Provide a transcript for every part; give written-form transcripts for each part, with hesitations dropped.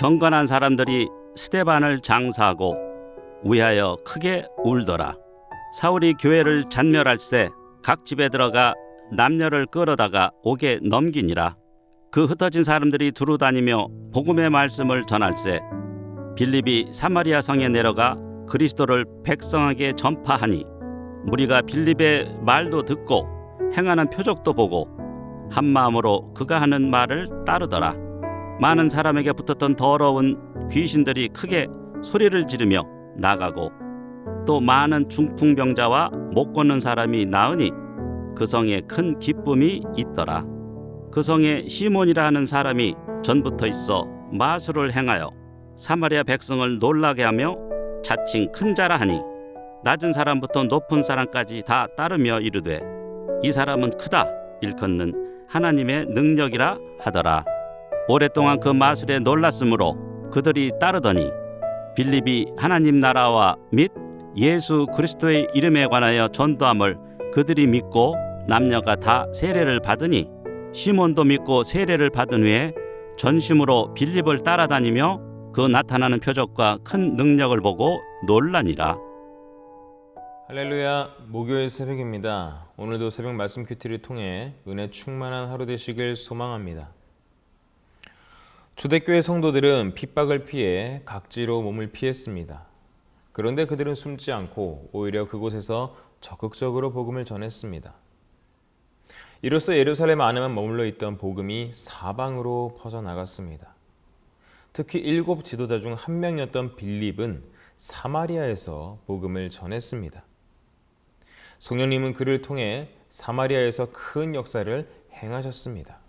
경건한 사람들이 스데반을 장사하고 위하여 크게 울더라. 사울이 교회를 잔멸할세 각 집에 들어가 남녀를 끌어다가 옥에 넘기니라. 그 흩어진 사람들이 두루 다니며 복음의 말씀을 전할세 빌립이 사마리아 성에 내려가 그리스도를 백성에게 전파하니 무리가 빌립의 말도 듣고 행하는 표적도 보고 한 마음으로 그가 하는 말을 따르더라. 많은 사람에게 붙었던 더러운 귀신들이 크게 소리를 지르며 나가고 또 많은 중풍병자와 못 걷는 사람이 나으니 그 성에 큰 기쁨이 있더라. 그 성에 시몬이라 하는 사람이 전부터 있어 마술을 행하여 사마리아 백성을 놀라게 하며 자칭 큰 자라 하니 낮은 사람부터 높은 사람까지 다 따르며 이르되 이 사람은 크다 일컫는 하나님의 능력이라 하더라. 오랫동안 그 마술에 놀랐으므로 그들이 따르더니 빌립이 하나님 나라와 및 예수 그리스도의 이름에 관하여 전도함을 그들이 믿고 남녀가 다 세례를 받으니 시몬도 믿고 세례를 받은 후에 전심으로 빌립을 따라다니며 그 나타나는 표적과 큰 능력을 보고 놀라니라. 할렐루야, 목요일 새벽입니다. 오늘도 새벽 말씀 큐티를 통해 은혜 충만한 하루 되시길 소망합니다. 초대교회 성도들은 핍박을 피해 각지로 몸을 피했습니다. 그런데 그들은 숨지 않고 오히려 그곳에서 적극적으로 복음을 전했습니다. 이로써 예루살렘 안에만 머물러 있던 복음이 사방으로 퍼져나갔습니다. 특히 7 지도자 중 한 명이었던 빌립은 사마리아에서 복음을 전했습니다. 성령님은 그를 통해 사마리아에서 큰 역사를 행하셨습니다.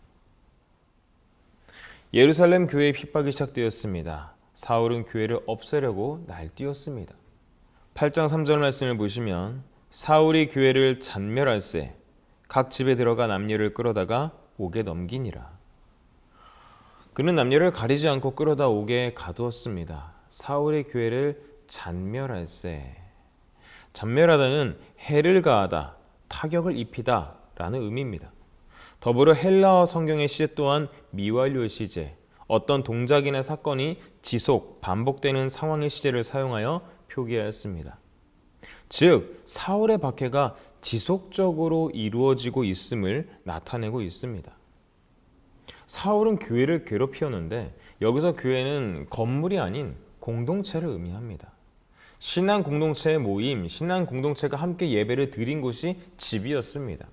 예루살렘 교회의 핍박이 시작되었습니다. 사울은 교회를 없애려고 날뛰었습니다. 8장 3절 말씀을 보시면 사울이 교회를 잔멸할세 각 집에 들어가 남녀를 끌어다가 옥에 넘기니라. 그는 남녀를 가리지 않고 끌어다 옥에 가두었습니다. 사울의 교회를 잔멸할세. 잔멸하다는 해를 가하다, 타격을 입히다 라는 의미입니다. 더불어 헬라어 성경의 시제 또한 미완료 시제, 어떤 동작이나 사건이 지속, 반복되는 상황의 시제를 사용하여 표기하였습니다. 즉, 사울의 박해가 지속적으로 이루어지고 있음을 나타내고 있습니다. 사울은 교회를 괴롭히었는데 여기서 교회는 건물이 아닌 공동체를 의미합니다. 신앙 공동체의 모임, 신앙 공동체가 함께 예배를 드린 곳이 집이었습니다.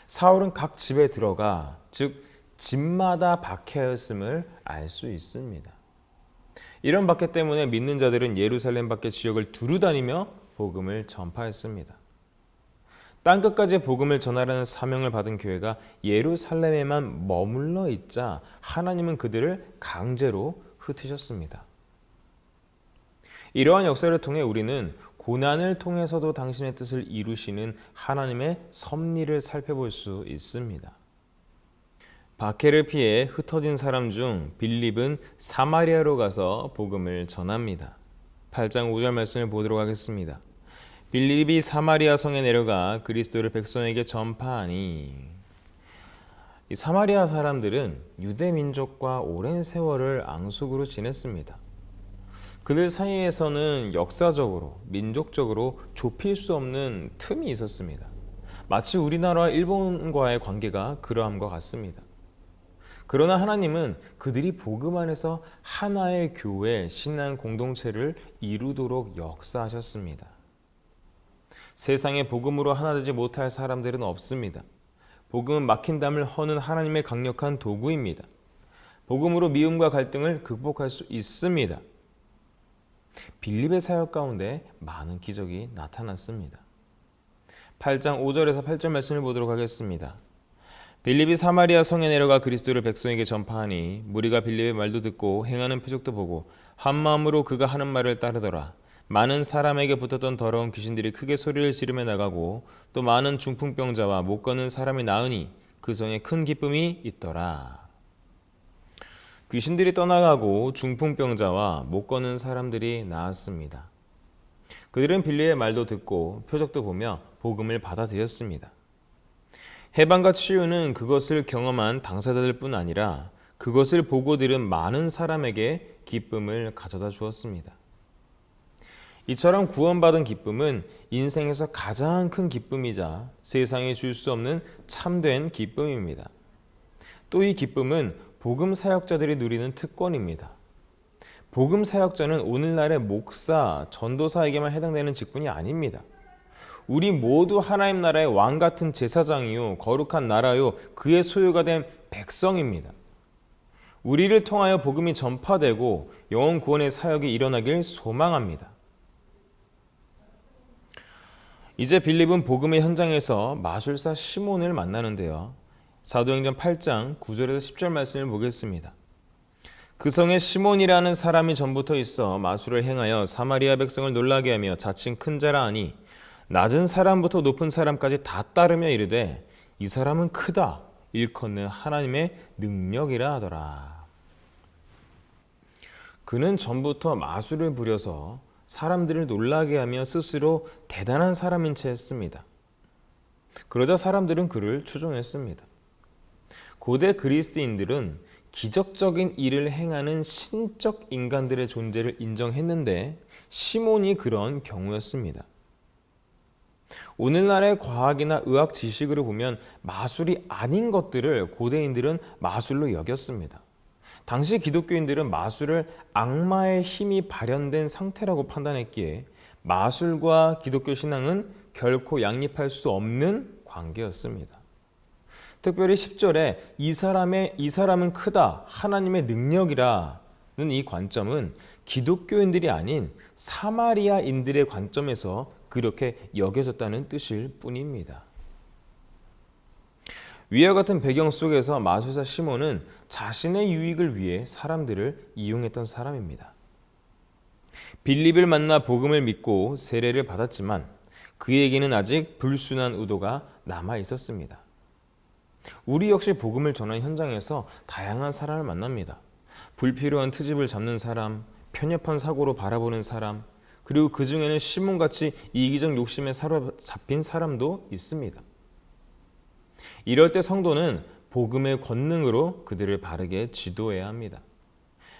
사울은 각 집에 들어가, 즉 집마다 박해하였음을 알 수 있습니다. 이런 박해 때문에 믿는 자들은 예루살렘 밖의 지역을 두루 다니며 복음을 전파했습니다. 땅끝까지 복음을 전하라는 사명을 받은 교회가 예루살렘에만 머물러 있자 하나님은 그들을 강제로 흩으셨습니다. 이러한 역사를 통해 우리는 고난을 통해서도 당신의 뜻을 이루시는 하나님의 섭리를 살펴볼 수 있습니다. 박해를 피해 흩어진 사람 중 빌립은 사마리아로 가서 복음을 전합니다. 8장 5절 말씀을 보도록 하겠습니다. 빌립이 사마리아 성에 내려가 그리스도를 백성에게 전파하니. 이 사마리아 사람들은 유대 민족과 오랜 세월을 앙숙으로 지냈습니다. 그들 사이에서는 역사적으로, 민족적으로 좁힐 수 없는 틈이 있었습니다. 마치 우리나라와 일본과의 관계가 그러함과 같습니다. 그러나 하나님은 그들이 복음 안에서 하나의 교회, 신앙 공동체를 이루도록 역사하셨습니다. 세상에 복음으로 하나 되지 못할 사람들은 없습니다. 복음은 막힌 담을 허는 하나님의 강력한 도구입니다. 복음으로 미움과 갈등을 극복할 수 있습니다. 빌립의 사역 가운데 많은 기적이 나타났습니다. 8장 5절에서 8절 말씀을 보도록 하겠습니다. 빌립이 사마리아 성에 내려가 그리스도를 백성에게 전파하니 무리가 빌립의 말도 듣고 행하는 표적도 보고 한 마음으로 그가 하는 말을 따르더라. 많은 사람에게 붙었던 더러운 귀신들이 크게 소리를 지르며 나가고 또 많은 중풍병자와 못 걷는 사람이 나으니 그 성에 큰 기쁨이 있더라. 귀신들이 떠나가고 중풍병자와 못 걷는 사람들이 나았습니다. 그들은 빌립의 말도 듣고 표적도 보며 복음을 받아들였습니다. 해방과 치유는 그것을 경험한 당사자들 뿐 아니라 그것을 보고 들은 많은 사람에게 기쁨을 가져다 주었습니다. 이처럼 구원받은 기쁨은 인생에서 가장 큰 기쁨이자 세상에 줄 수 없는 참된 기쁨입니다. 또 이 기쁨은 복음 사역자들이 누리는 특권입니다. 복음 사역자는 오늘날의 목사, 전도사에게만 해당되는 직분이 아닙니다. 우리 모두 하나님 나라의 왕 같은 제사장이요, 거룩한 나라요, 그의 소유가 된 백성입니다. 우리를 통하여 복음이 전파되고 영혼 구원의 사역이 일어나길 소망합니다. 이제 빌립은 복음의 현장에서 마술사 시몬을 만나는데요. 사도행전 8장 9절에서 10절 말씀을 보겠습니다. 그 성에 시몬이라는 사람이 전부터 있어 마술을 행하여 사마리아 백성을 놀라게 하며 자칭 큰 자라 하니 낮은 사람부터 높은 사람까지 다 따르며 이르되 이 사람은 크다 일컫는 하나님의 능력이라 하더라. 그는 전부터 마술을 부려서 사람들을 놀라게 하며 스스로 대단한 사람인 채 했습니다. 그러자 사람들은 그를 추종했습니다. 고대 그리스인들은 기적적인 일을 행하는 신적 인간들의 존재를 인정했는데 시몬이 그런 경우였습니다. 오늘날의 과학이나 의학 지식으로 보면 마술이 아닌 것들을 고대인들은 마술로 여겼습니다. 당시 기독교인들은 마술을 악마의 힘이 발현된 상태라고 판단했기에 마술과 기독교 신앙은 결코 양립할 수 없는 관계였습니다. 특별히 10절에 이 사람은 크다, 하나님의 능력이라는 이 관점은 기독교인들이 아닌 사마리아인들의 관점에서 그렇게 여겨졌다는 뜻일 뿐입니다. 위와 같은 배경 속에서 마술사 시몬은 자신의 유익을 위해 사람들을 이용했던 사람입니다. 빌립을 만나 복음을 믿고 세례를 받았지만 그에게는 아직 불순한 의도가 남아 있었습니다. 우리 역시 복음을 전하는 현장에서 다양한 사람을 만납니다. 불필요한 트집을 잡는 사람, 편협한 사고로 바라보는 사람, 그리고 그 중에는 시몬같이 이기적 욕심에 사로잡힌 사람도 있습니다. 이럴 때 성도는 복음의 권능으로 그들을 바르게 지도해야 합니다.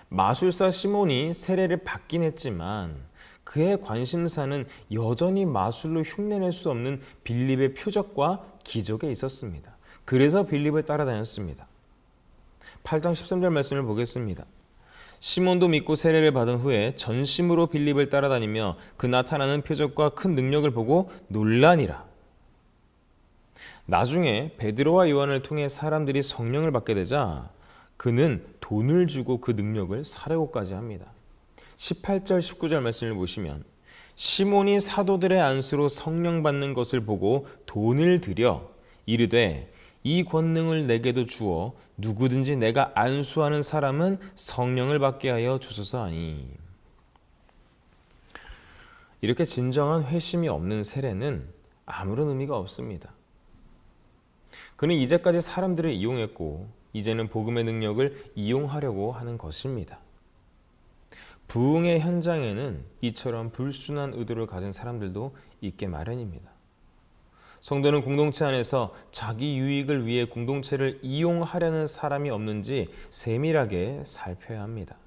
마술사 시몬이 세례를 받긴 했지만 그의 관심사는 여전히 마술로 흉내낼 수 없는 빌립의 표적과 기적에 있었습니다. 그래서 빌립을 따라다녔습니다. 8장 13절 말씀을 보겠습니다. 시몬도 믿고 세례를 받은 후에 전심으로 빌립을 따라다니며 그 나타나는 표적과 큰 능력을 보고 놀라니라. 나중에 베드로와 요한을 통해 사람들이 성령을 받게 되자 그는 돈을 주고 그 능력을 사려고까지 합니다. 18절 19절 말씀을 보시면 시몬이 사도들의 안수로 성령 받는 것을 보고 돈을 들여 이르되 이 권능을 내게도 주어 누구든지 내가 안수하는 사람은 성령을 받게 하여 주소서 하니. 이렇게 진정한 회심이 없는 세례는 아무런 의미가 없습니다. 그는 이제까지 사람들을 이용했고 이제는 복음의 능력을 이용하려고 하는 것입니다. 부흥의 현장에는 이처럼 불순한 의도를 가진 사람들도 있게 마련입니다. 성도는 공동체 안에서 자기 유익을 위해 공동체를 이용하려는 사람이 없는지 세밀하게 살펴야 합니다.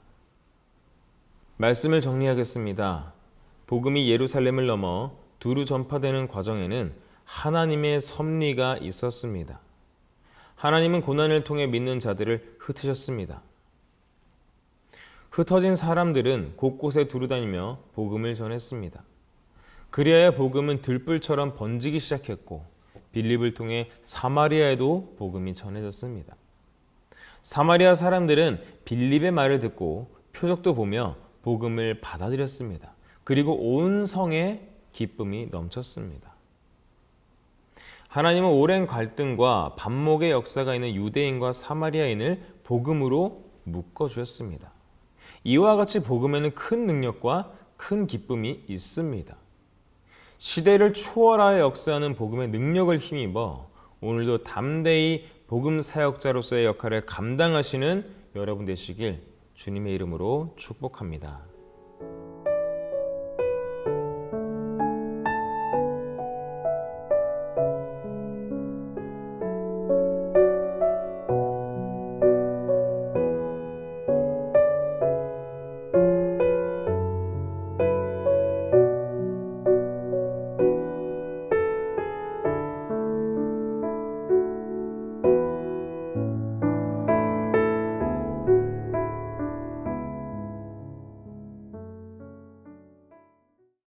말씀을 정리하겠습니다. 복음이 예루살렘을 넘어 두루 전파되는 과정에는 하나님의 섭리가 있었습니다. 하나님은 고난을 통해 믿는 자들을 흩으셨습니다. 흩어진 사람들은 곳곳에 두루다니며 복음을 전했습니다. 그리하여 복음은 들불처럼 번지기 시작했고 빌립을 통해 사마리아에도 복음이 전해졌습니다. 사마리아 사람들은 빌립의 말을 듣고 표적도 보며 복음을 받아들였습니다. 그리고 온 성에 기쁨이 넘쳤습니다. 하나님은 오랜 갈등과 반목의 역사가 있는 유대인과 사마리아인을 복음으로 묶어주셨습니다. 이와 같이 복음에는 큰 능력과 큰 기쁨이 있습니다. 시대를 초월하여 역사하는 복음의 능력을 힘입어 오늘도 담대히 복음 사역자로서의 역할을 감당하시는 여러분 되시길 주님의 이름으로 축복합니다.